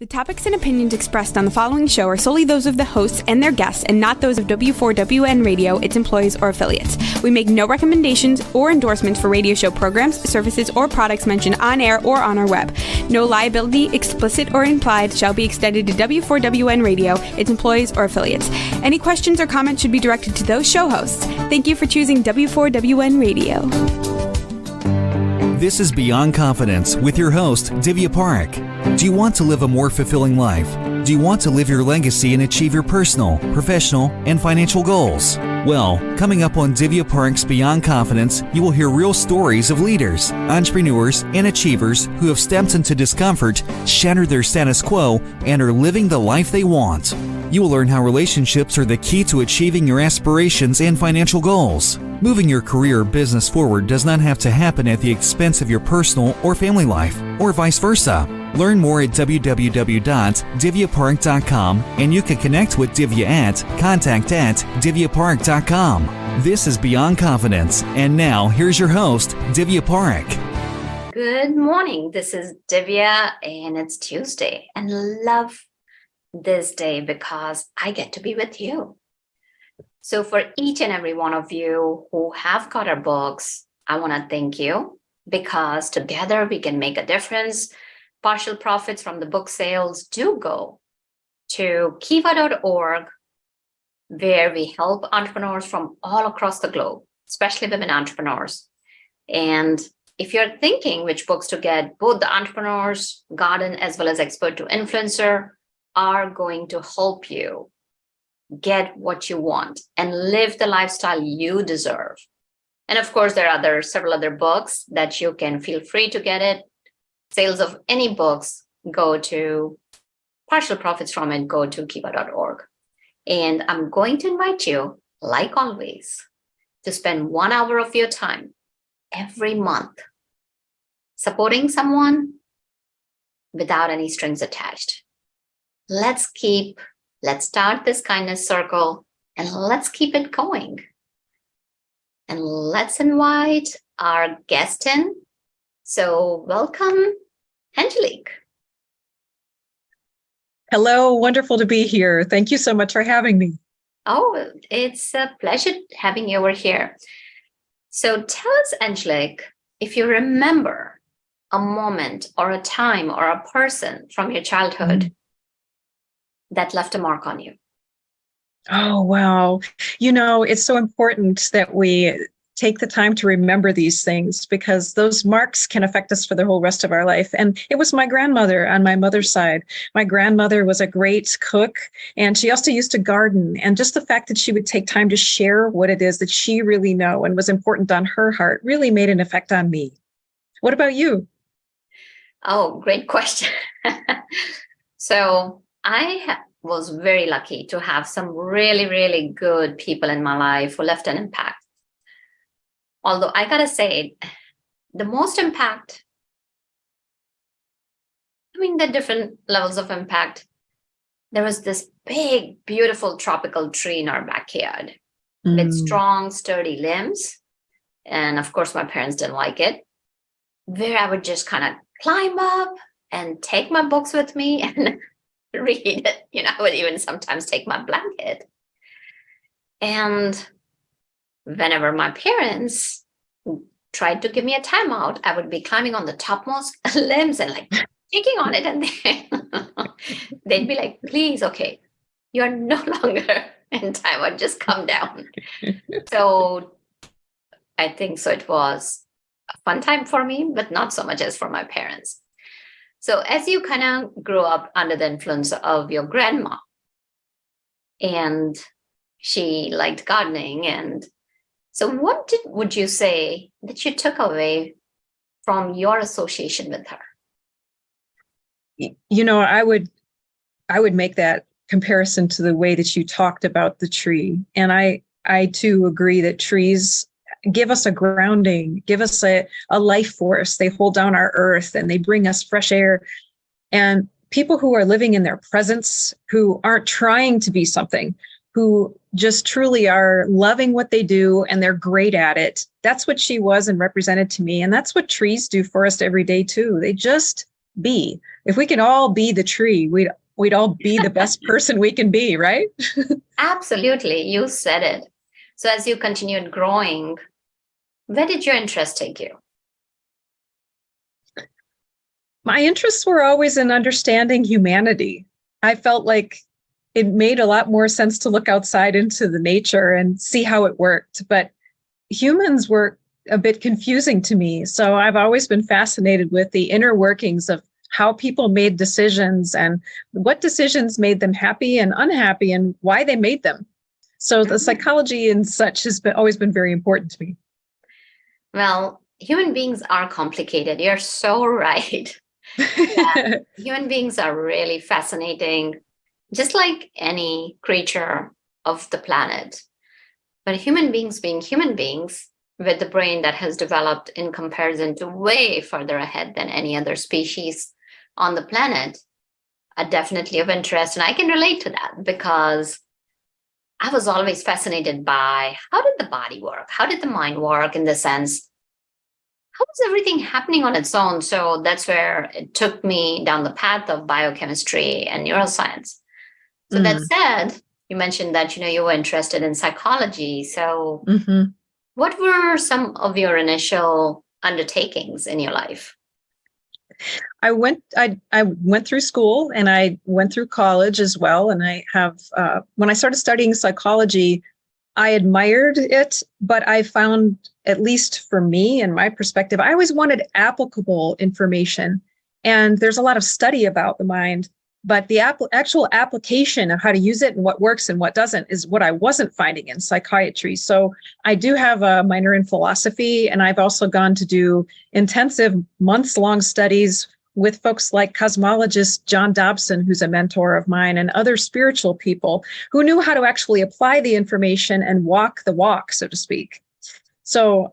The topics and opinions expressed on the following show are solely those of the hosts and their guests and not those of W4WN Radio, its employees, or affiliates. We make no recommendations or endorsements for radio show programs, services, or products mentioned on air or on our web. No liability, explicit or implied, shall be extended to W4WN Radio, its employees, or affiliates. Any questions or comments should be directed to those show hosts. Thank you for choosing W4WN Radio. This is Beyond Confidence with your host, Divya Parekh. Do you want to live a more fulfilling life? Do you want to live your legacy and achieve your personal, professional, and financial goals? Well, coming up on Divya Parekh's Beyond Confidence, you will hear real stories of leaders, entrepreneurs, and achievers who have stepped into discomfort, shattered their status quo, and are living the life they want. You will learn how relationships are the key to achieving your aspirations and financial goals. Moving your career or business forward does not have to happen at the expense of your personal or family life, or vice versa. Learn more at www.divyaparekh.com, and you can connect with Divya at contact@divyaparekh.com. This is Beyond Confidence, and now here's your host, Divya Parekh. Good morning. This is Divya, and it's Tuesday, and love this day because I get to be with you. So for each and every one of you who have got our books, I want to thank you because together we can make a difference. Partial profits from the book sales do go to kiva.org, where we help entrepreneurs from all across the globe, especially women entrepreneurs. And if you're thinking which books to get, both the Entrepreneurs Garden as well as Expert to Influencer are going to help you get what you want and live the lifestyle you deserve. And of course, there are several other books that you can feel free to get it. Sales of any books go to partial profits from it, go to kiva.org. And I'm going to invite you, like always, to spend 1 hour of your time every month supporting someone without any strings attached. Let's start this kindness circle and let's keep it going. And let's invite our guest in. So welcome, Angelique. Hello, wonderful to be here. Thank you so much for having me. Oh, it's a pleasure having you over here. So tell us, Angelique, if you remember a moment or a time or a person from your childhood that left a mark on you. Oh, wow. You know, it's so important that we take the time to remember these things because those marks can affect us for the whole rest of our life. And it was my grandmother on my mother's side. My grandmother was a great cook, and she also used to garden. And just the fact that she would take time to share what it is that she really knew and was important on her heart really made an effect on me. What about you? Oh, great question. So I was very lucky to have some really, really good people in my life who left an impact. Although I gotta say, the most impact, the different levels of impact. There was this big, beautiful tropical tree in our backyard with strong, sturdy limbs. And of course, my parents didn't like it, where I would just kind of climb up and take my books with me and read it. I would even sometimes take my blanket. And whenever my parents tried to give me a timeout, I would be climbing on the topmost limbs and taking on it. And they'd be like, please, okay, you're no longer in timeout, just come down. So I think so it was a fun time for me, but not so much as for my parents. So as you kind of grew up under the influence of your grandma, and she liked gardening, and so what would you say that you took away from your association with her? You know, I would make that comparison to the way that you talked about the tree. And I too agree that trees give us a grounding, give us a life force. They hold down our earth and they bring us fresh air. And people who are living in their presence, who aren't trying to be something, who just truly are loving what they do and they're great at it. That's what she was and represented to me. And that's what trees do for us every day too. They just be. If we can all be the tree, we'd all be the best person we can be, right? Absolutely. You said it. So as you continued growing, where did your interest take you? My interests were always in understanding humanity. I felt like it made a lot more sense to look outside into the nature and see how it worked. But humans were a bit confusing to me. So I've always been fascinated with the inner workings of how people made decisions and what decisions made them happy and unhappy and why they made them. So the psychology and such has always been very important to me. Well, human beings are complicated. You're so right. Human beings are really fascinating, just like any creature of the planet. But human beings being human beings with the brain that has developed in comparison to way further ahead than any other species on the planet are definitely of interest. And I can relate to that because I was always fascinated by how did the body work? How did the mind work in the sense, how was everything happening on its own? So that's where it took me down the path of biochemistry and neuroscience. So that said, you mentioned that, you were interested in psychology. So what were some of your initial undertakings in your life? I went through school and I went through college as well. And I have, when I started studying psychology, I admired it, but I found, at least for me and my perspective, I always wanted applicable information. And there's a lot of study about the mind, but the actual application of how to use it and what works and what doesn't is what I wasn't finding in psychiatry. So I do have a minor in philosophy, and I've also gone to do intensive months-long studies with folks like cosmologist John Dobson, who's a mentor of mine, and other spiritual people who knew how to actually apply the information and walk the walk, so to speak. So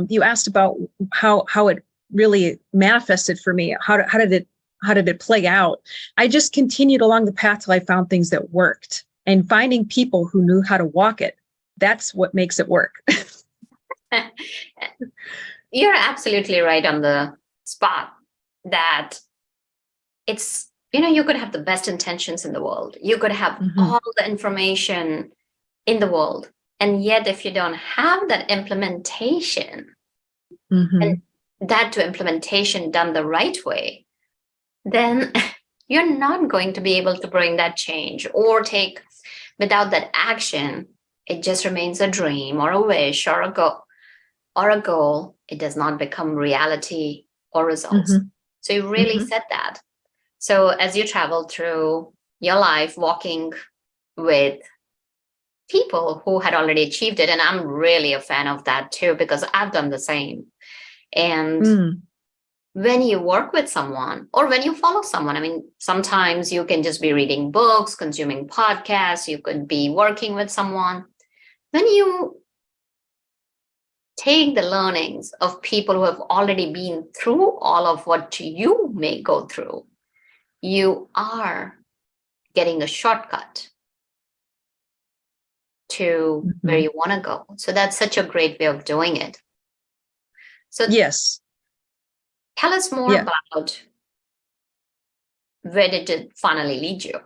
you asked about how it really manifested for me. How did it play out? I just continued along the path till I found things that worked, and finding people who knew how to walk it. That's what makes it work. You're absolutely right on the spot that it's, you could have the best intentions in the world. You could have all the information in the world. And yet, if you don't have that implementation, and that to implementation done the right way, then you're not going to be able to bring that change or take without that action. It just remains a dream or a wish or a goal. It does not become reality or results. So you really said that. So as you travel through your life, walking with people who had already achieved it, and I'm really a fan of that too, because I've done the same. And when you work with someone or when you follow someone, sometimes you can just be reading books, consuming podcasts, you could be working with someone. When you take the learnings of people who have already been through all of what you may go through, you are getting a shortcut to where you want to go. So that's such a great way of doing it. So yes. Tell us more about where did it finally lead you?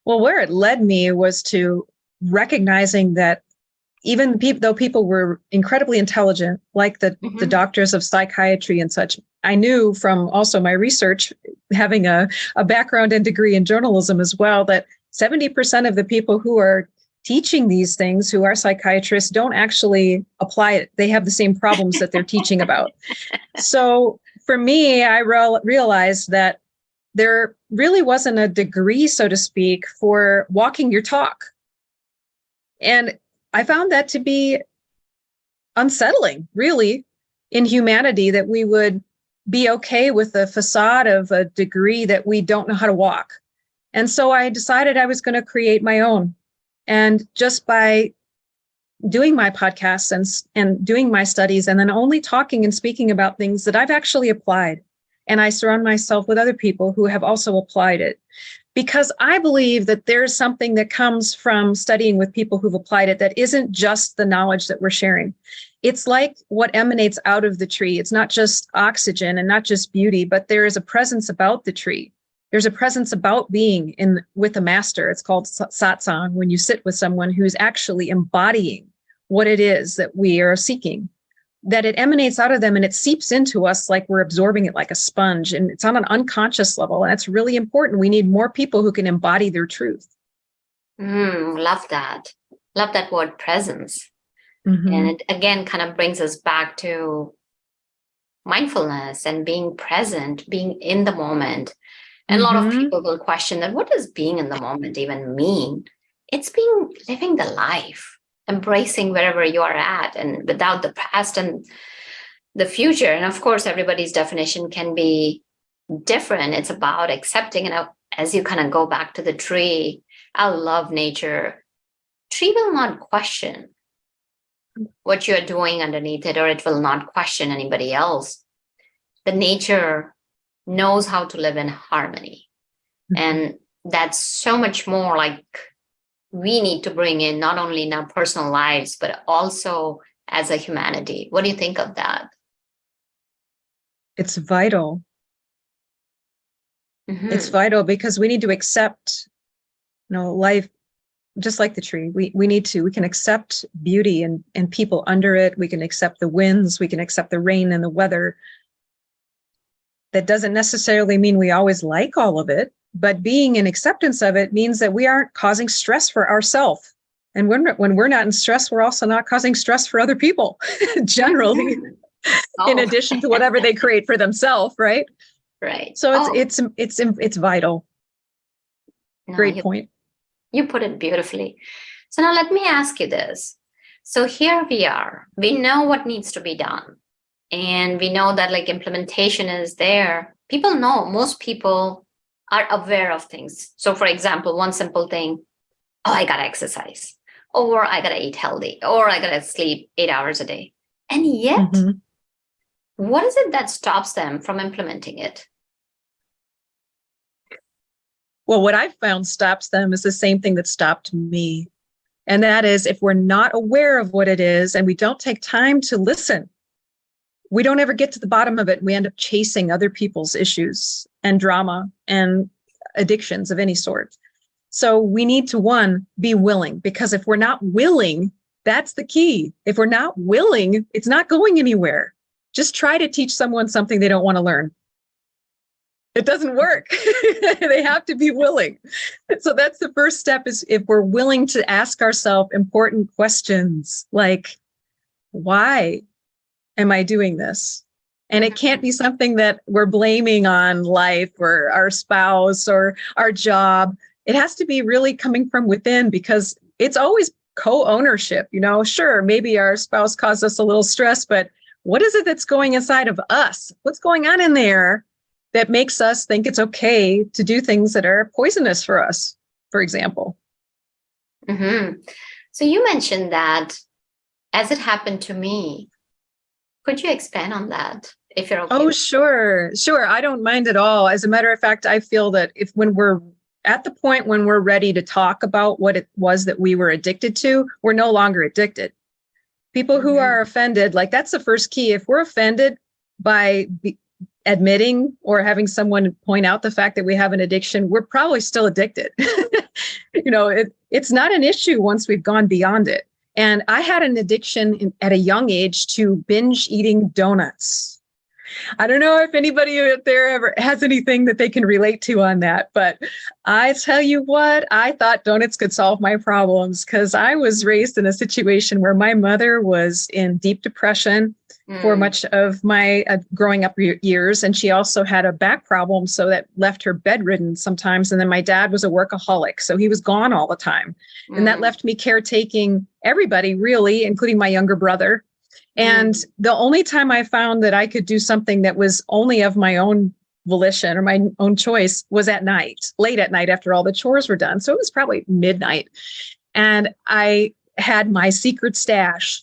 Well, where it led me was to recognizing that even though people were incredibly intelligent, like the doctors of psychiatry and such, I knew from also my research, having a background and degree in journalism as well, that 70% of the people who are teaching these things, who are psychiatrists, don't actually apply it. They have the same problems that they're teaching about. So for me, I realized that there really wasn't a degree, so to speak, for walking your talk. And I found that to be unsettling, really, in humanity, that we would be okay with the facade of a degree that we don't know how to walk. And so I decided I was going to create my own. And just by doing my podcasts and doing my studies, and then only talking and speaking about things that I've actually applied. And I surround myself with other people who have also applied it. Because I believe that there's something that comes from studying with people who've applied it that isn't just the knowledge that we're sharing. it's like what emanates out of the tree. It's not just oxygen and not just beauty, but there is a presence about the tree. There's a presence about being with a master. It's called satsang, when you sit with someone who's actually embodying what it is that we are seeking, that it emanates out of them and it seeps into us like we're absorbing it like a sponge. And it's on an unconscious level. And that's really important. We need more people who can embody their truth. Love that. Love that word presence. Mm-hmm. And it again kind of brings us back to mindfulness and being present, being in the moment. And a lot of people will question that, what does being in the moment even mean? It's being living the life, embracing wherever you are at and without the past and the future. And of course, everybody's definition can be different. It's about accepting. And as you kind of go back to the tree, I love nature. Tree will not question what you're doing underneath it, or it will not question anybody else. The nature knows how to live in harmony. And that's so much more like we need to bring in, not only in our personal lives, but also as a humanity. What do you think of that? It's vital. It's vital because we need to accept, life just like the tree. We can accept beauty and people under it. We can accept the winds. We can accept the rain and the weather. That doesn't necessarily mean we always like all of it, but being in acceptance of it means that we aren't causing stress for ourselves. And when we're not in stress, we're also not causing stress for other people, generally, in addition to whatever they create for themselves, right? Right. So it's vital. No, Great point. You put it beautifully. So now let me ask you this. So here we are. We know what needs to be done. And we know that like implementation is there. People know, most people are aware of things. So for example, one simple thing, I got to exercise, or I got to eat healthy, or I got to sleep 8 hours a day. And yet, what is it that stops them from implementing it? Well, what I've found stops them is the same thing that stopped me. And that is, if we're not aware of what it is and we don't take time to listen, we don't ever get to the bottom of it. We end up chasing other people's issues and drama and addictions of any sort. So we need to, one, be willing, because if we're not willing, that's the key. If we're not willing, it's not going anywhere. Just try to teach someone something they don't want to learn. It doesn't work. They have to be willing. So that's the first step, is if we're willing to ask ourselves important questions like, why am I doing this? And it can't be something that we're blaming on life or our spouse or our job. It has to be really coming from within, because it's always co-ownership. Sure, maybe our spouse caused us a little stress, but what is it that's going inside of us? What's going on in there that makes us think it's okay to do things that are poisonous for us, for example? So you mentioned that as it happened to me. Could you expand on that, if you're okay? Oh, sure. I don't mind at all. As a matter of fact, I feel that when we're at the point when we're ready to talk about what it was that we were addicted to, we're no longer addicted. People who are offended, like, that's the first key. If we're offended by admitting or having someone point out the fact that we have an addiction, we're probably still addicted. It's not an issue once we've gone beyond it. And I had an addiction at a young age to binge eating donuts. I don't know if anybody out there ever has anything that they can relate to on that, but I tell you what, I thought donuts could solve my problems, because I was raised in a situation where my mother was in deep depression for much of my growing up years. And she also had a back problem, so that left her bedridden sometimes. And then my dad was a workaholic, so he was gone all the time. And that left me caretaking everybody, really, including my younger brother. And the only time I found that I could do something that was only of my own volition or my own choice was at night, late at night, after all the chores were done. So it was probably midnight. And I had my secret stash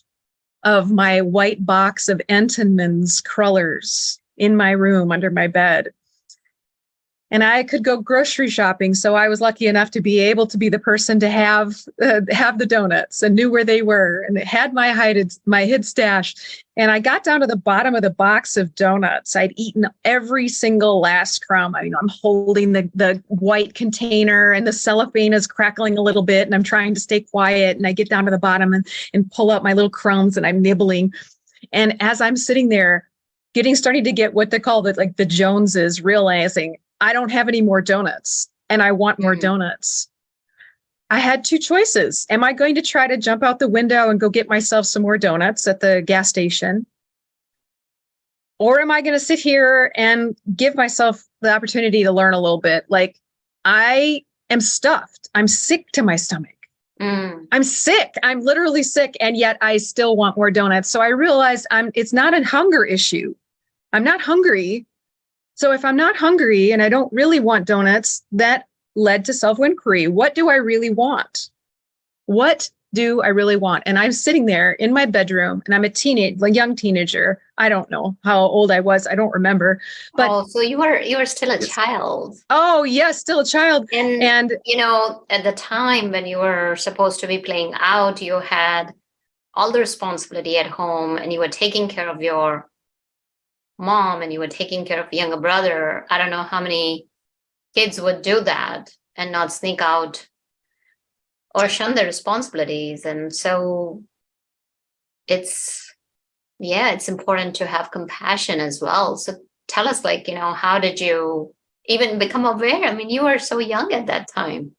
of my white box of Entenmann's crullers in my room under my bed. and I could go grocery shopping. So I was lucky enough to be able to be the person to have the donuts and knew where they were and had my hid stash. And I got down to the bottom of the box of donuts. I'd eaten every single last crumb. I mean, I'm holding the white container and the cellophane is crackling a little bit and I'm trying to stay quiet. And I get down to the bottom and pull out my little crumbs and I'm nibbling. And as I'm sitting there, starting to get what they call the Joneses, realizing I don't have any more donuts and I want more donuts. I had two choices. Am I going to try to jump out the window and go get myself some more donuts at the gas station? Or am I going to sit here and give myself the opportunity to learn a little bit? Like, I am stuffed. I'm sick to my stomach. I'm sick. I'm literally sick. And yet I still want more donuts. So I realized it's not a hunger issue. I'm not hungry. So if I'm not hungry and I don't really want donuts, that led to self-inquiry. What do I really want? What do I really want? And I'm sitting there in my bedroom and I'm a young teenager. I don't know how old I was. I don't remember. But so you were still a child. Oh, yes, still a child. And at the time when you were supposed to be playing out, you had all the responsibility at home and you were taking care of your mom and you were taking care of younger brother. I don't know how many kids would do that and not sneak out or shun their responsibilities. And so it's important to have compassion as well. So tell us, how did you even become aware? I mean, you were so young at that time.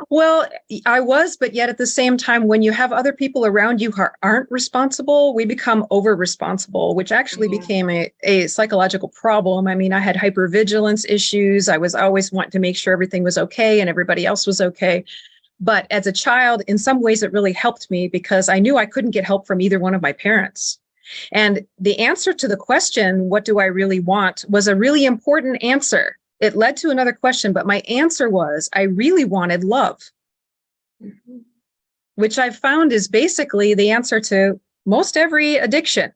Well, I was, but yet at the same time, when you have other people around you who aren't responsible, we become over-responsible, which actually became a psychological problem. I mean, I had hypervigilance issues. I was always wanting to make sure everything was okay and everybody else was okay. But as a child, in some ways, it really helped me because I knew I couldn't get help from either one of my parents. And the answer to the question, what do I really want, was a really important answer. It led to another question, but my answer was, I really wanted love, which I've found is basically the answer to most every addiction.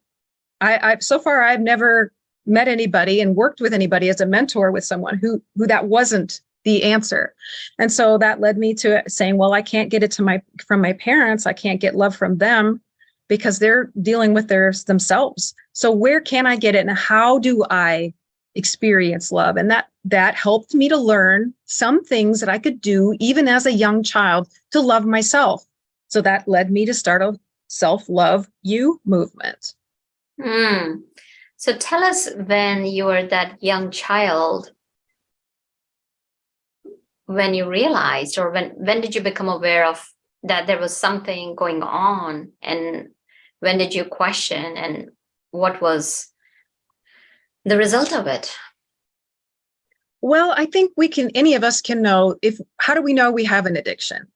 So far, I've never met anybody and worked with anybody as a mentor with someone who that wasn't the answer. And so that led me to saying, well, I can't get it from my parents. I can't get love from them because they're dealing with themselves. So where can I get it? And how do I experience love? And that helped me to learn some things that I could do even as a young child to love myself. So that led me to start a self-love you movement. So tell us, when you were that young child, when you realized, or when did you become aware of that there was something going on, and when did you question, and what was the result of it? Well, I think any of us can know how do we know we have an addiction?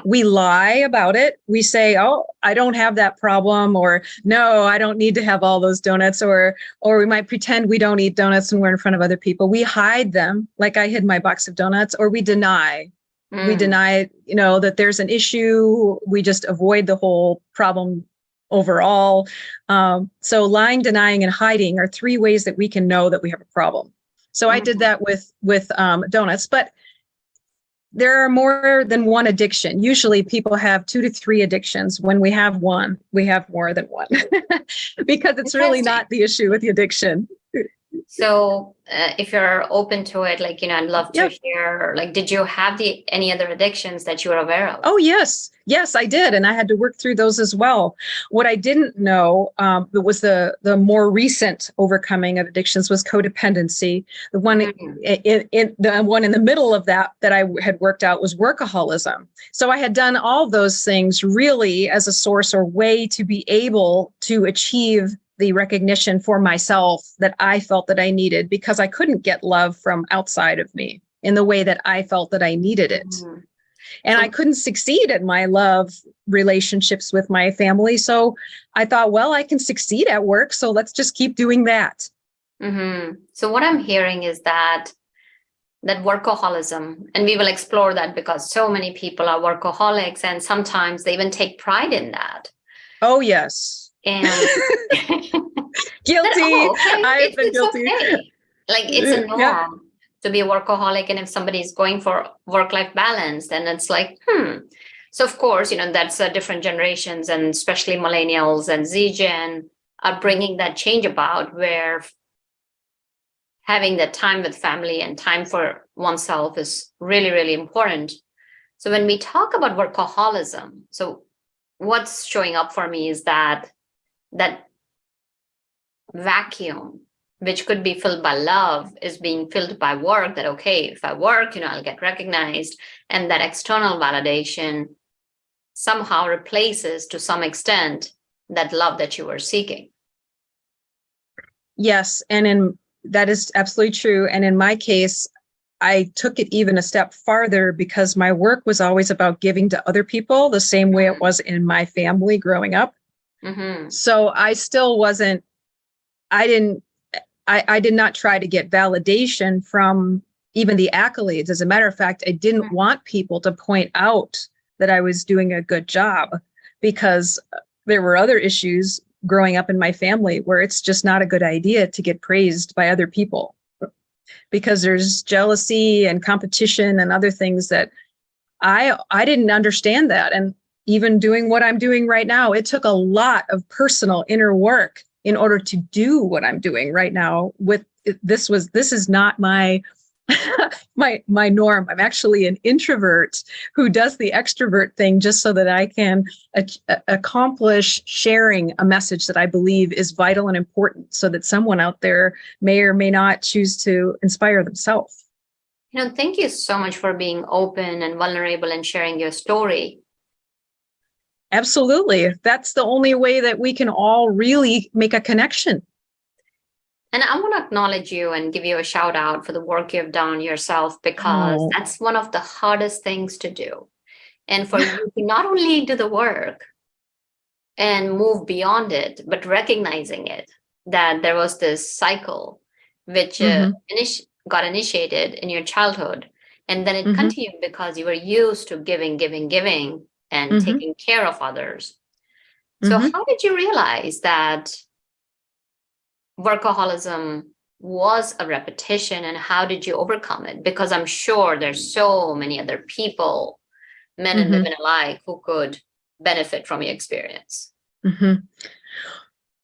We lie about it. We say, oh, I don't have that problem, or no, I don't need to have all those donuts, or we might pretend we don't eat donuts when we're in front of other people. We hide them, like I hid my box of donuts, or we deny. We deny, that there's an issue. We just avoid the whole problem overall. So lying, denying, and hiding are three ways that we can know that we have a problem. So I did that with donuts, but there are more than one addiction. Usually people have 2 to 3 addictions. When we have one, we have more than one because it's really not the issue with the addiction. So if you're open to it, I'd love to hear, did you have any other addictions that you were aware of? Oh, yes. Yes, I did. And I had to work through those as well. What I didn't know was the more recent overcoming of addictions was codependency. The one the one in the middle of that I had worked out was workaholism. So I had done all those things really as a source or way to be able to achieve the recognition for myself that I felt that I needed, because I couldn't get love from outside of me in the way that I felt that I needed it. And I couldn't succeed at my love relationships with my family. So I thought, well, I can succeed at work, so let's just keep doing that. So what I'm hearing is that workaholism, and we will explore that because so many people are workaholics, and sometimes they even take pride in that. Oh, yes. And guilty. I've been guilty. Okay. It's a norm to be a workaholic. And if somebody is going for work-life balance, then it's like, So of course, that's different generations, and especially millennials and Z Gen are bringing that change about, where having that time with family and time for oneself is really, really important. So when we talk about workaholism, so what's showing up for me is that vacuum, which could be filled by love, is being filled by work. That, okay, if I work, I'll get recognized. And that external validation somehow replaces, to some extent, that love that you were seeking. Yes. And that is absolutely true. And in my case, I took it even a step farther, because my work was always about giving to other people the same way it was in my family growing up. Mm-hmm. So I still wasn't, I did not try to get validation from even the accolades. As a matter of fact, I didn't want people to point out that I was doing a good job, because there were other issues growing up in my family where it's just not a good idea to get praised by other people, because there's jealousy and competition and other things that I didn't understand that. And even doing what I'm doing right now, it took a lot of personal inner work in order to do what I'm doing right now. This is not my my norm. I'm actually an introvert who does the extrovert thing just so that I can accomplish sharing a message that I believe is vital and important, so that someone out there may or may not choose to inspire themselves. Thank you so much for being open and vulnerable and sharing your story. Absolutely. That's the only way that we can all really make a connection. And I want to acknowledge you and give you a shout out for the work you've done on yourself, because that's one of the hardest things to do. And for you to not only do the work and move beyond it, but recognizing it, that there was this cycle which got initiated in your childhood. And then it continued because you were used to giving, and taking care of others. So how did you realize that workaholism was a repetition, and how did you overcome it? Because I'm sure there's so many other people, men and women alike, who could benefit from your experience.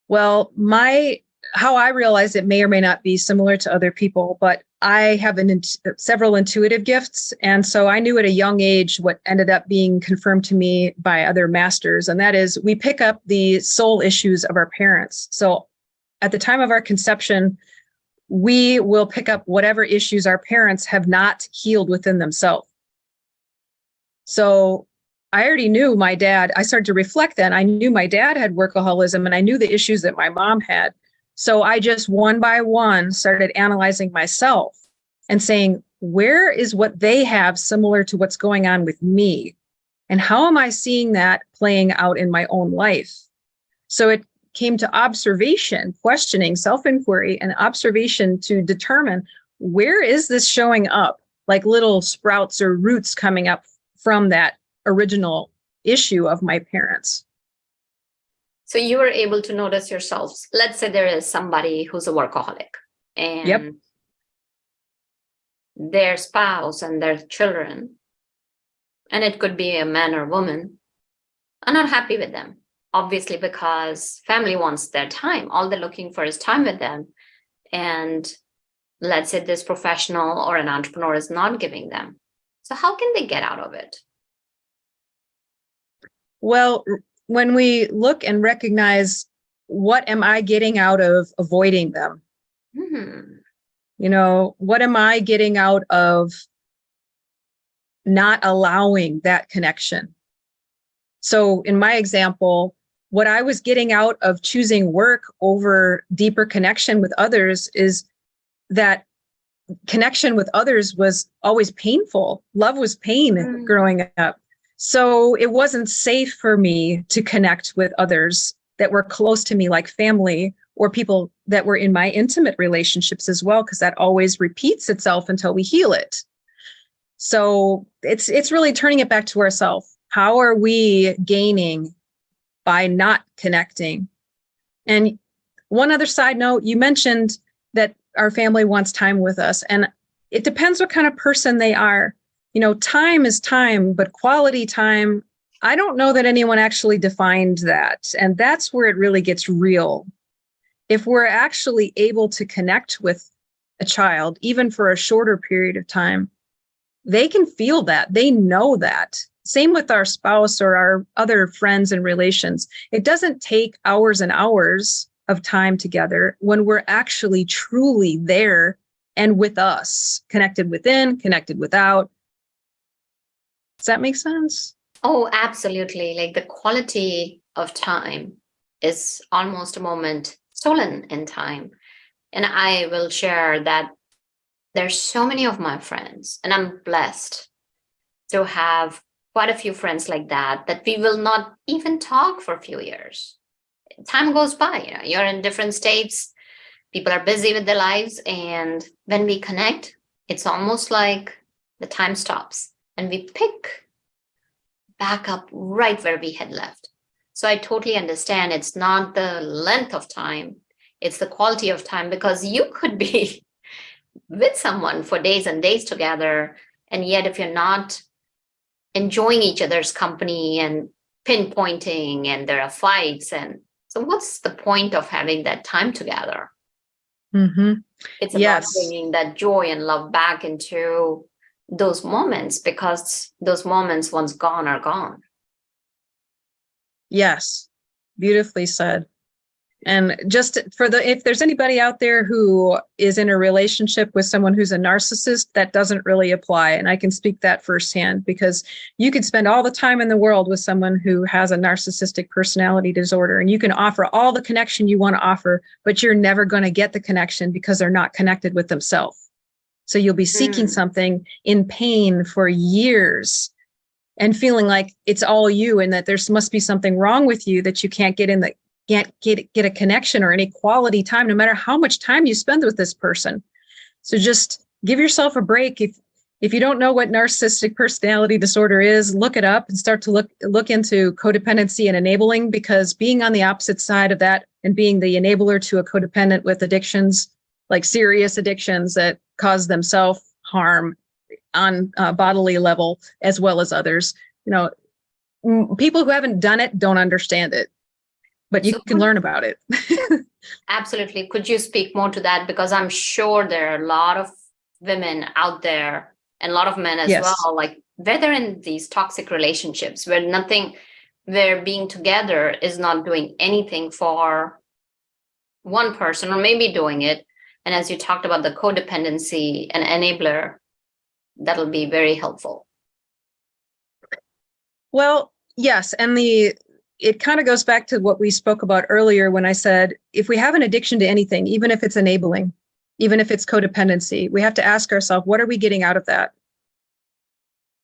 Well, how I realize it may or may not be similar to other people, but I have several intuitive gifts. And so I knew at a young age what ended up being confirmed to me by other masters. And that is, we pick up the soul issues of our parents. So at the time of our conception, we will pick up whatever issues our parents have not healed within themselves. So I already knew my dad. I started to reflect then. I knew my dad had workaholism, and I knew the issues that my mom had. So I just one by one started analyzing myself and saying, where is what they have similar to what's going on with me? And how am I seeing that playing out in my own life? So it came to observation, questioning, self-inquiry, and observation to determine, where is this showing up, like little sprouts or roots coming up from that original issue of my parents. So you were able to notice yourselves. Let's say there is somebody who's a workaholic, and their spouse and their children, and it could be a man or woman, are not happy with them. Obviously, because family wants their time. All they're looking for is time with them. And let's say this professional or an entrepreneur is not giving them. So how can they get out of it? Well, when we look and recognize, what am I getting out of avoiding them? What am I getting out of not allowing that connection? So in my example, what I was getting out of choosing work over deeper connection with others is that connection with others was always painful. Love was pain growing up. So it wasn't safe for me to connect with others that were close to me, like family, or people that were in my intimate relationships as well, because that always repeats itself until we heal it. So it's really turning it back to ourselves. How are we gaining by not connecting? And one other side note, you mentioned that our family wants time with us. And it depends what kind of person they are. Time is time, but quality time, I don't know that anyone actually defined that. And that's where it really gets real. If we're actually able to connect with a child, even for a shorter period of time, they can feel that. They know that. Same with our spouse or our other friends and relations. It doesn't take hours and hours of time together when we're actually truly there and with us, connected within, connected without. Does that make sense? Oh, absolutely. Like the quality of time is almost a moment stolen in time. And I will share that there's so many of my friends, and I'm blessed to have quite a few friends like that we will not even talk for a few years. Time goes by, you're in different states, people are busy with their lives. And when we connect, it's almost like the time stops and we pick back up right where we had left. So I totally understand it's not the length of time, it's the quality of time, because you could be with someone for days and days together. And yet, if you're not enjoying each other's company and pinpointing, and there are fights, and so what's the point of having that time together? Mm-hmm. It's about bringing that joy and love back into those moments, because those moments once gone are gone. Yes, beautifully said. And just if there's anybody out there who is in a relationship with someone who's a narcissist, that doesn't really apply. And I can speak that firsthand, because you could spend all the time in the world with someone who has a narcissistic personality disorder, and you can offer all the connection you want to offer, but you're never going to get the connection because they're not connected with themselves. So you'll be seeking something in pain for years and feeling like it's all you, and that there must be something wrong with you, that you can't get a connection or any quality time, no matter how much time you spend with this person. So just give yourself a break. If you don't know what narcissistic personality disorder is, look it up and start to look into codependency and enabling, because being on the opposite side of that and being the enabler to a codependent with addictions, like serious addictions that cause them self-harm on a bodily level as well as others, people who haven't done it don't understand it. But you can learn about it. Absolutely. Could you speak more to that? Because I'm sure there are a lot of women out there and a lot of men as well, like where they're in these toxic relationships where being together is not doing anything for one person, or maybe doing it. And as you talked about the codependency and enabler, that'll be very helpful. Well, yes. And it kind of goes back to what we spoke about earlier when I said, if we have an addiction to anything, even if it's enabling, even if it's codependency, we have to ask ourselves, what are we getting out of that?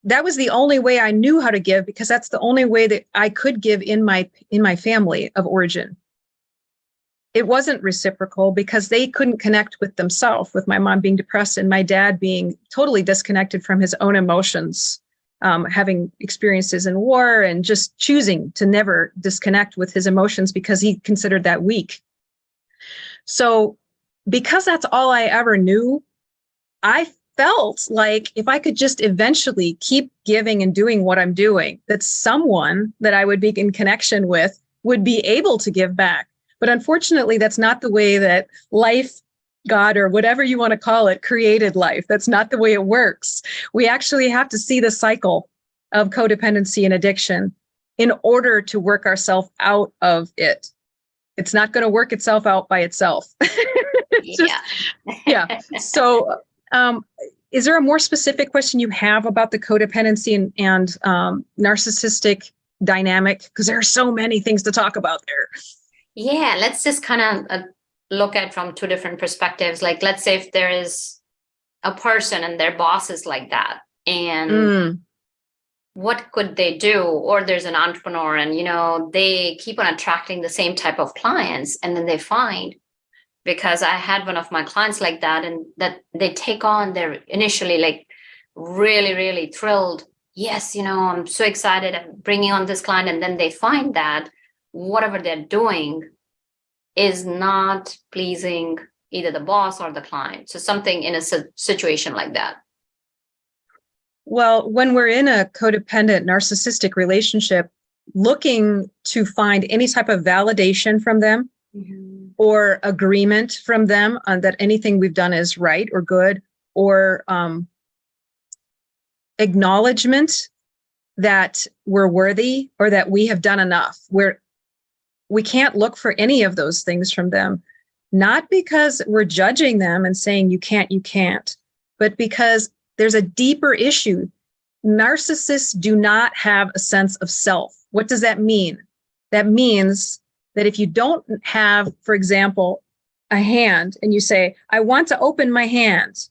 That was the only way I knew how to give, because that's the only way that I could give in my family of origin. It wasn't reciprocal because they couldn't connect with themselves, with my mom being depressed and my dad being totally disconnected from his own emotions. Having experiences in war and just choosing to never disconnect with his emotions because he considered that weak. So because that's all I ever knew, I felt like if I could just eventually keep giving and doing what I'm doing, that someone that I would be in connection with would be able to give back. But unfortunately, that's not the way that life, God, or whatever you want to call it, created life. That's not the way it works. We actually have to see the cycle of codependency and addiction in order to work ourselves out of it. It's not going to work itself out by itself. So is there a more specific question you have about the codependency and narcissistic dynamic? Because there are so many things to talk about there. Yeah, let's just kind of look at from two different perspectives. Like, let's say if there is a person and their boss is like that, and what could they do? Or there's an entrepreneur and, they keep on attracting the same type of clients. And then they find, because I had one of my clients like that, and that they take on, they're initially like really, really thrilled. Yes, I'm so excited I'm bringing on this client. And then they find that whatever they're doing is not pleasing either the boss or the client. So something in a situation like that. Well, when we're in a codependent narcissistic relationship, looking to find any type of validation from them or agreement from them on that anything we've done is right or good, or acknowledgement that we're worthy or that we have done enough. We can't look for any of those things from them, not because we're judging them and saying you can't, but because there's a deeper issue. Narcissists do not have a sense of self. What does that mean? That means that if you don't have, for example, a hand and you say, I want to open my hand,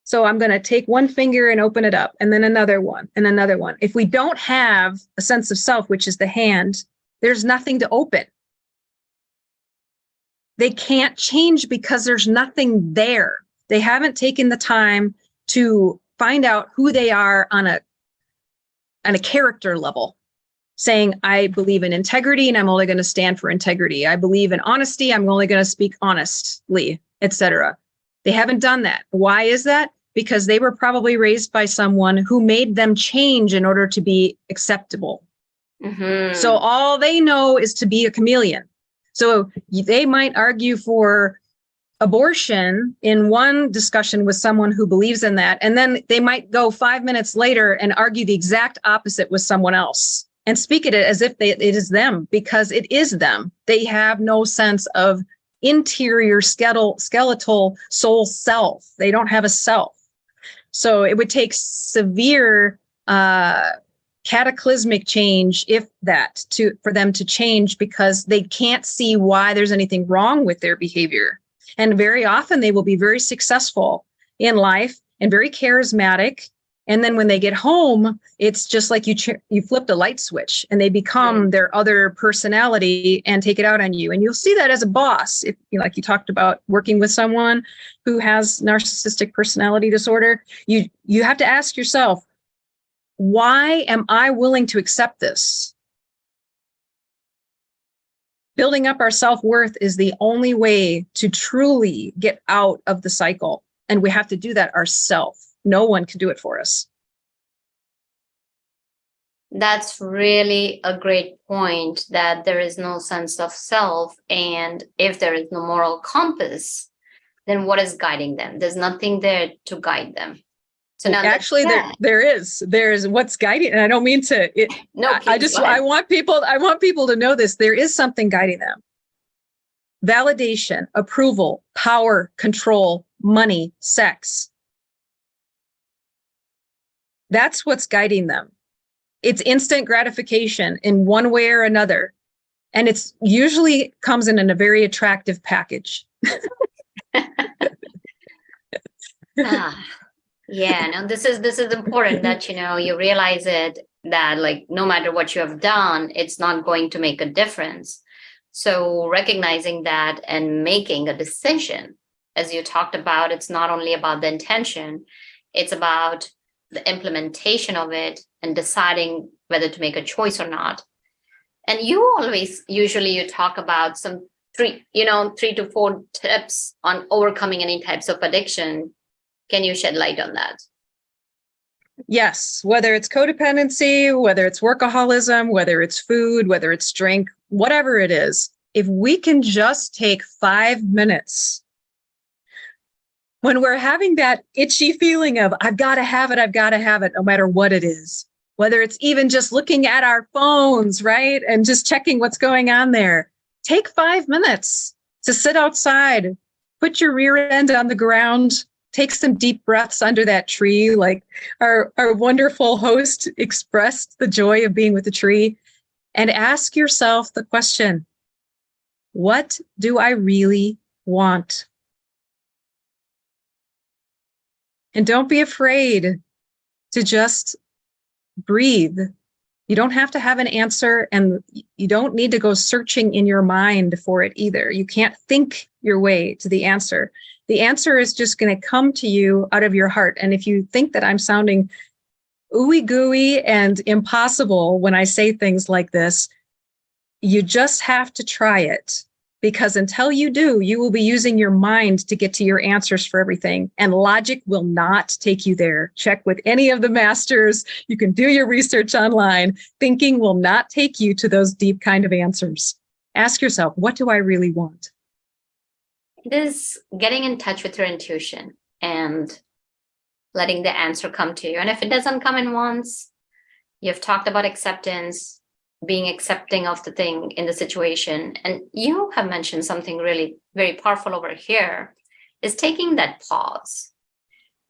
so I'm going to take one finger and open it up, and then another one and another one. If we don't have a sense of self, which is the hand, there's nothing to open. They can't change because there's nothing there. They haven't taken the time to find out who they are on a character level, saying, I believe in integrity and I'm only going to stand for integrity. I believe in honesty. I'm only going to speak honestly, etc. They haven't done that. Why is that? Because they were probably raised by someone who made them change in order to be acceptable. So all they know is to be a chameleon. So they might argue for abortion in one discussion with someone who believes in that, and then they might go 5 minutes later and argue the exact opposite with someone else and speak it as if it is them, because it is them. They have no sense of interior skeletal soul self. They don't have a self. So it would take severe cataclysmic change, for them to change, because they can't see why there's anything wrong with their behavior. And very often they will be very successful in life and very charismatic. And then when they get home, it's just like you flipped a light switch and they become their other personality and take it out on you. And you'll see that as a boss, if like you talked about working with someone who has narcissistic personality disorder, you have to ask yourself, why am I willing to accept this? Building up our self-worth is the only way to truly get out of the cycle. And we have to do that ourselves. No one can do it for us. That's really a great point, that there is no sense of self. And if there is no moral compass, then what is guiding them? There's nothing there to guide them. So now actually there is what's guiding, and I don't mean to I want people to know this. There is something guiding them. Validation, approval, power, control, money, sex. That's what's guiding them. It's instant gratification in one way or another. And it's usually comes in a very attractive package. Yeah, no, this is important that, you realize it, that like, no matter what you have done, it's not going to make a difference. So recognizing that and making a decision, as you talked about, it's not only about the intention, it's about the implementation of it and deciding whether to make a choice or not. And you talk about some 3 to 4 tips on overcoming any types of addiction. Can you shed light on that? Yes, whether it's codependency, whether it's workaholism, whether it's food, whether it's drink, whatever it is, if we can just take 5 minutes when we're having that itchy feeling of, I've got to have it, no matter what it is, whether it's even just looking at our phones, right? And just checking what's going on there. Take 5 minutes to sit outside, put your rear end on the ground, take some deep breaths under that tree, like our wonderful host expressed the joy of being with the tree, and ask yourself the question, what do I really want? And don't be afraid to just breathe. You don't have to have an answer, and you don't need to go searching in your mind for it either. You can't think your way to the answer. The answer is just going to come to you out of your heart. And if you think that I'm sounding ooey gooey and impossible when I say things like this, you just have to try it. Because until you do, you will be using your mind to get to your answers for everything. And logic will not take you there. Check with any of the masters. You can do your research online. Thinking will not take you to those deep kind of answers. Ask yourself, what do I really want? It is getting in touch with your intuition and letting the answer come to you. And if it doesn't come in once, you've talked about acceptance, being accepting of the thing in the situation. And you have mentioned something really very powerful over here, is taking that pause.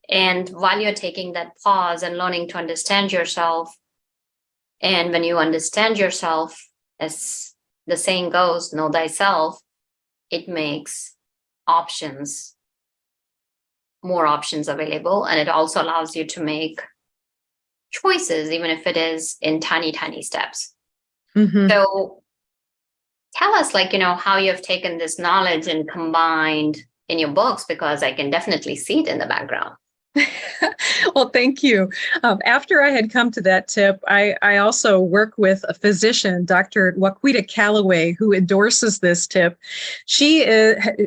And while you're taking that pause and learning to understand yourself, and when you understand yourself, as the saying goes, know thyself, it makes more options available. And it also allows you to make choices, even if it is in tiny, tiny steps. Mm-hmm. So tell us, how you have taken this knowledge and combined in your books, because I can definitely see it in the background. Well, thank you. After I had come to that tip, I also work with a physician, Dr. Waquita Calloway, who endorses this tip. She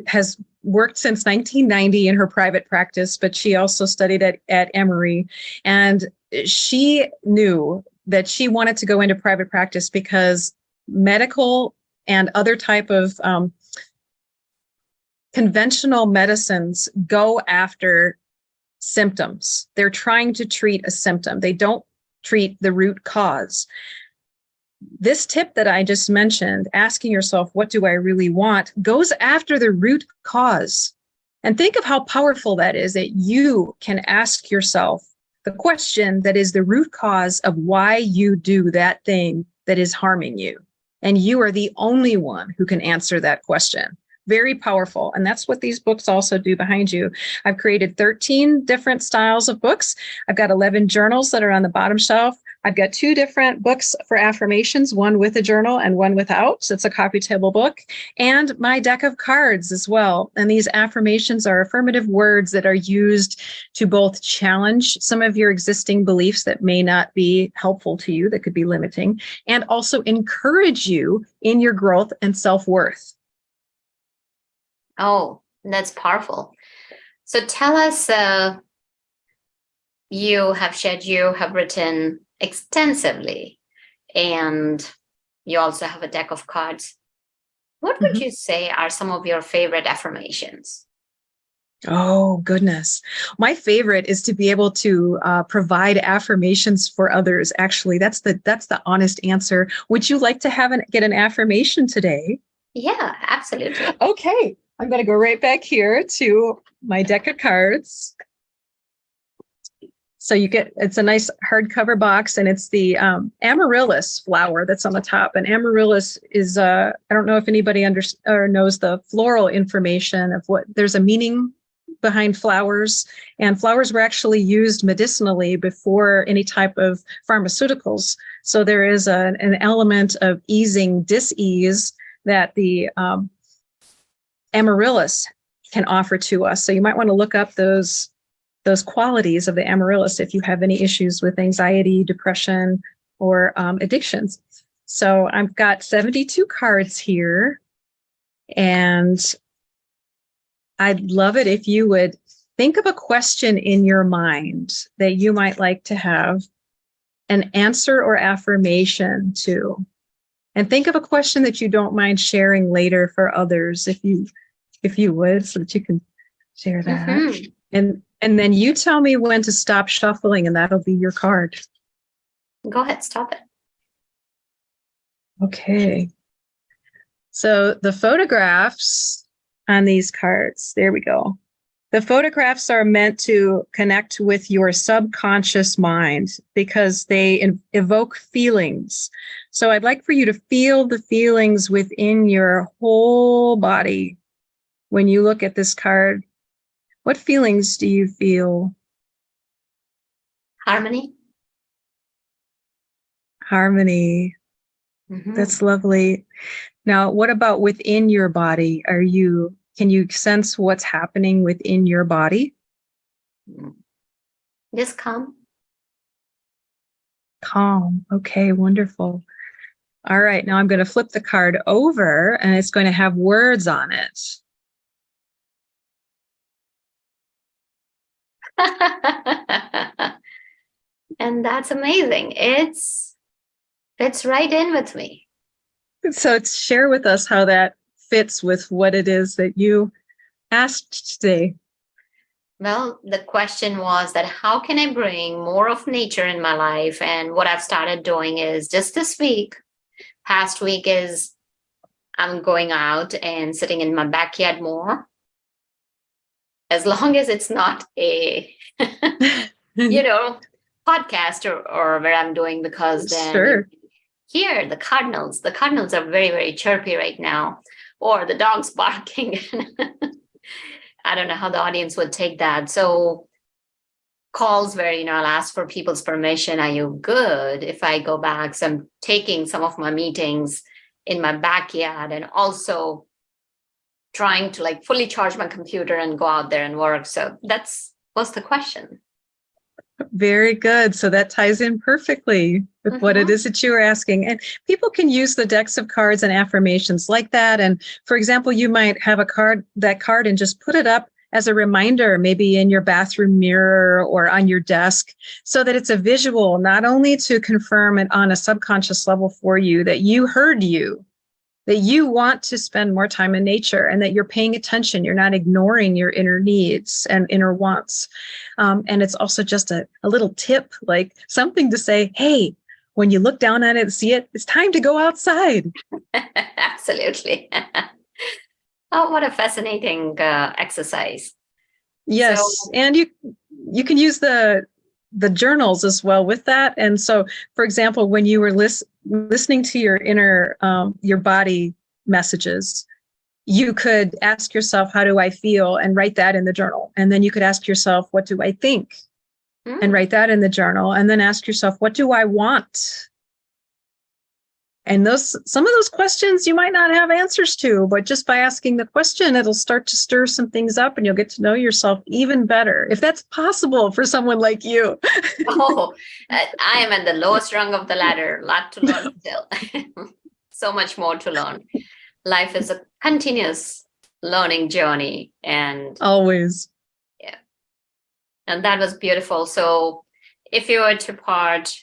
has worked since 1990 in her private practice, but she also studied at Emory. And she knew that she wanted to go into private practice because medical and other type of conventional medicines go after symptoms. They're trying to treat a symptom. They don't treat the root cause. This tip that I just mentioned, asking yourself, what do I really want, goes after the root cause. And think of how powerful that is, that you can ask yourself the question that is the root cause of why you do that thing that is harming you. And you are the only one who can answer that question. Very powerful. And that's what these books also do behind you. I've created 13 different styles of books. I've got 11 journals that are on the bottom shelf. I've got 2 different books for affirmations, one with a journal and one without. So it's a coffee table book, and my deck of cards as well. And these affirmations are affirmative words that are used to both challenge some of your existing beliefs that may not be helpful to you, that could be limiting, and also encourage you in your growth and self-worth. Oh, that's powerful. So tell us, you have written extensively, and you also have a deck of cards. What would you say are some of your favorite affirmations? Oh, goodness. My favorite is to be able to provide affirmations for others. Actually, that's the honest answer. Would you like to get an affirmation today? Yeah, absolutely. Okay. I'm going to go right back here to my deck of cards. So it's a nice hardcover box, and it's the amaryllis flower that's on the top. And amaryllis is, I don't know if anybody knows the floral information of there's a meaning behind flowers. And flowers were actually used medicinally before any type of pharmaceuticals. So there is an element of easing dis-ease that the amaryllis can offer to us. So you might want to look up those qualities of the amaryllis if you have any issues with anxiety, depression, or addictions. So I've got 72 cards here, and I'd love it if you would think of a question in your mind that you might like to have an answer or affirmation to. And think of a question that you don't mind sharing later for others, if you would, so that you can share that. Mm-hmm. And then you tell me when to stop shuffling, and that'll be your card. Go ahead, stop it. Okay. So the photographs on these cards, there we go. The photographs are meant to connect with your subconscious mind because they evoke feelings. So I'd like for you to feel the feelings within your whole body. When you look at this card, what feelings do you feel? Harmony. Harmony. Mm-hmm. That's lovely. Now, what about within your body? Can you sense what's happening within your body? Just calm. Calm. Okay, wonderful. All right, now I'm going to flip the card over and it's going to have words on it. And that's amazing. It's right in with me. So share with us how that fits with what it is that you asked today. Well, the question was that how can I bring more of nature in my life? And what I've started doing is just this week, past week is I'm going out and sitting in my backyard more. As long as it's not a, podcast or where I'm doing, because then Sure. here the cardinals are very, very chirpy right now, or the dog's barking. I don't know how the audience would take that. So calls where, I'll ask for people's permission. Are you good if I go back? So I'm taking some of my meetings in my backyard and also trying to fully charge my computer and go out there and work. So what's the question. Very good. So that ties in perfectly with what it is that you are asking. And people can use the decks of cards and affirmations like that. And for example, you might have that card and just put it up as a reminder, maybe in your bathroom mirror or on your desk, so that it's a visual, not only to confirm it on a subconscious level for you that you heard you, that you want to spend more time in nature and that you're paying attention. You're not ignoring your inner needs and inner wants. And it's also just a little tip, like something to say, hey, when you look down on it and see it, it's time to go outside. Absolutely. Oh, what a fascinating exercise. Yes. So, and you can use the journals as well with that. And so, for example, when you were listening to your inner, your body messages, you could ask yourself, how do I feel? And write that in the journal. And then you could ask yourself, what do I think? And write that in the journal. And then ask yourself, what do I want? And some of those questions you might not have answers to, but just by asking the question, it'll start to stir some things up and you'll get to know yourself even better, if that's possible for someone like you. Oh, I am at the lowest rung of the ladder. A lot to learn still. So much more to learn. Life is a continuous learning journey. And always. Yeah. And that was beautiful. So if you were to part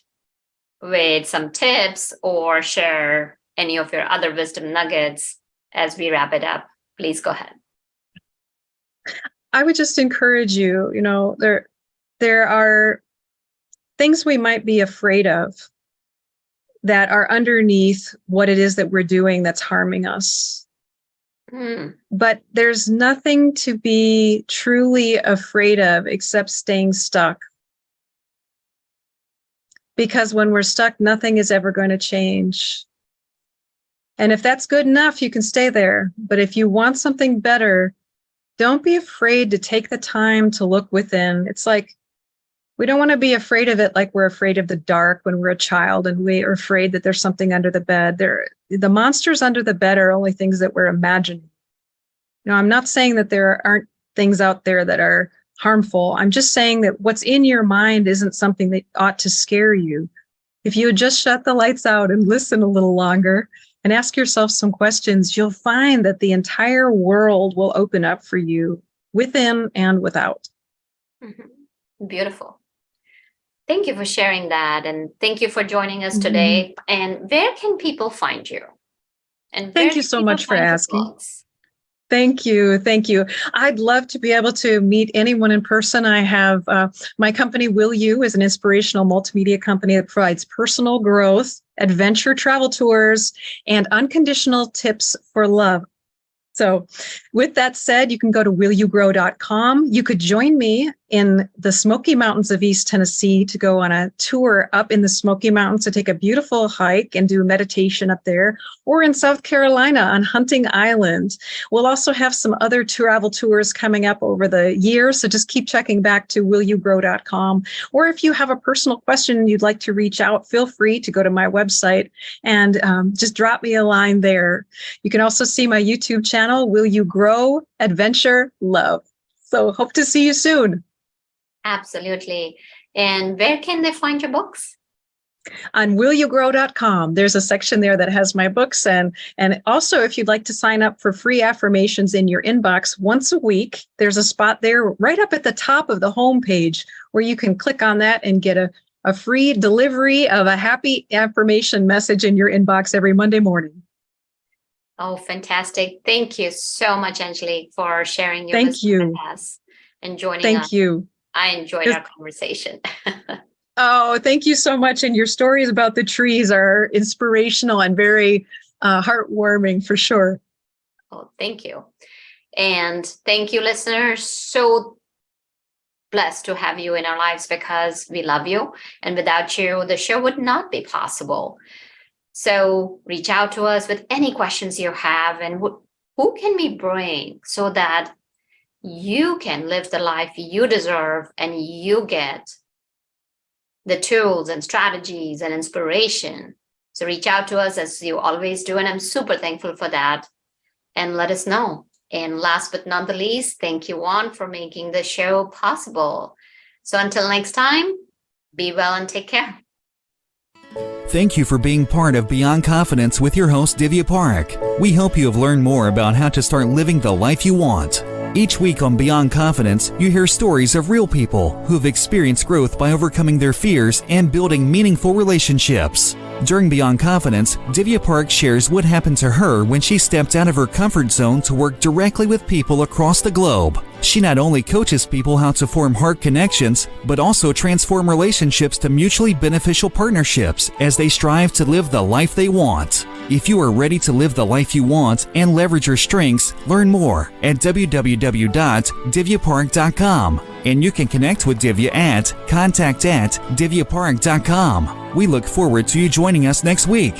with some tips or share any of your other wisdom nuggets as we wrap it up, please go ahead. I would just encourage you, there are things we might be afraid of that are underneath what it is that we're doing that's harming us. But there's nothing to be truly afraid of except staying stuck. Because when we're stuck, nothing is ever going to change. And if that's good enough, you can stay there. But if you want something better, don't be afraid to take the time to look within. It's like, we don't want to be afraid of it like we're afraid of the dark when we're a child and we are afraid that there's something under the bed. The monsters under the bed are only things that we're imagining. I'm not saying that there aren't things out there that are harmful. I'm just saying that what's in your mind isn't something that ought to scare you. If you would just shut the lights out and listen a little longer and ask yourself some questions, you'll find that the entire world will open up for you within and without. Beautiful. Thank you for sharing that. And thank you for joining us today. And where can people find you? And thank you so much for asking. Thank you. Thank you. I'd love to be able to meet anyone in person. I have my company, Will You, is an inspirational multimedia company that provides personal growth, adventure travel tours, and unconditional tips for love. So with that said, you can go to willyougrow.com. You could join me in the Smoky Mountains of East Tennessee to go on a tour up in the Smoky Mountains to take a beautiful hike and do meditation up there, or in South Carolina on Hunting Island. We'll also have some other travel tours coming up over the year, so just keep checking back to willyougrow.com. Or if you have a personal question you'd like to reach out, feel free to go to my website and just drop me a line there. You can also see my YouTube channel, Will You Grow Adventure Love. So hope to see you soon. Absolutely. And where can they find your books? On willyougrow.com, there's a section there that has my books. And also, if you'd like to sign up for free affirmations in your inbox once a week, there's a spot there right up at the top of the homepage where you can click on that and get a free delivery of a happy affirmation message in your inbox every Monday morning. Oh, fantastic. Thank you so much, Angelique, for sharing your Thank wisdom you. with us and joining us. Thank you. I enjoyed our conversation. Oh, thank you so much. And your stories about the trees are inspirational and very heartwarming for sure. Oh, thank you. And thank you, listeners. So blessed to have you in our lives because we love you. And without you, the show would not be possible. So reach out to us with any questions you have and who can we bring so that you can live the life you deserve and you get the tools and strategies and inspiration. So reach out to us as you always do. And I'm super thankful for that. And let us know. And last but not the least, thank you, Juan, for making the show possible. So until next time, be well and take care. Thank you for being part of Beyond Confidence with your host, Divya Parekh. We hope you have learned more about how to start living the life you want. Each week on Beyond Confidence, you hear stories of real people who have experienced growth by overcoming their fears and building meaningful relationships. During Beyond Confidence, Divya Parekh shares what happened to her when she stepped out of her comfort zone to work directly with people across the globe. She not only coaches people how to form heart connections, but also transform relationships to mutually beneficial partnerships as they strive to live the life they want. If you are ready to live the life you want and leverage your strengths, learn more at www.divyaparekh.com. And you can connect with Divya at contact@divyaparekh.com. We look forward to you joining us next week.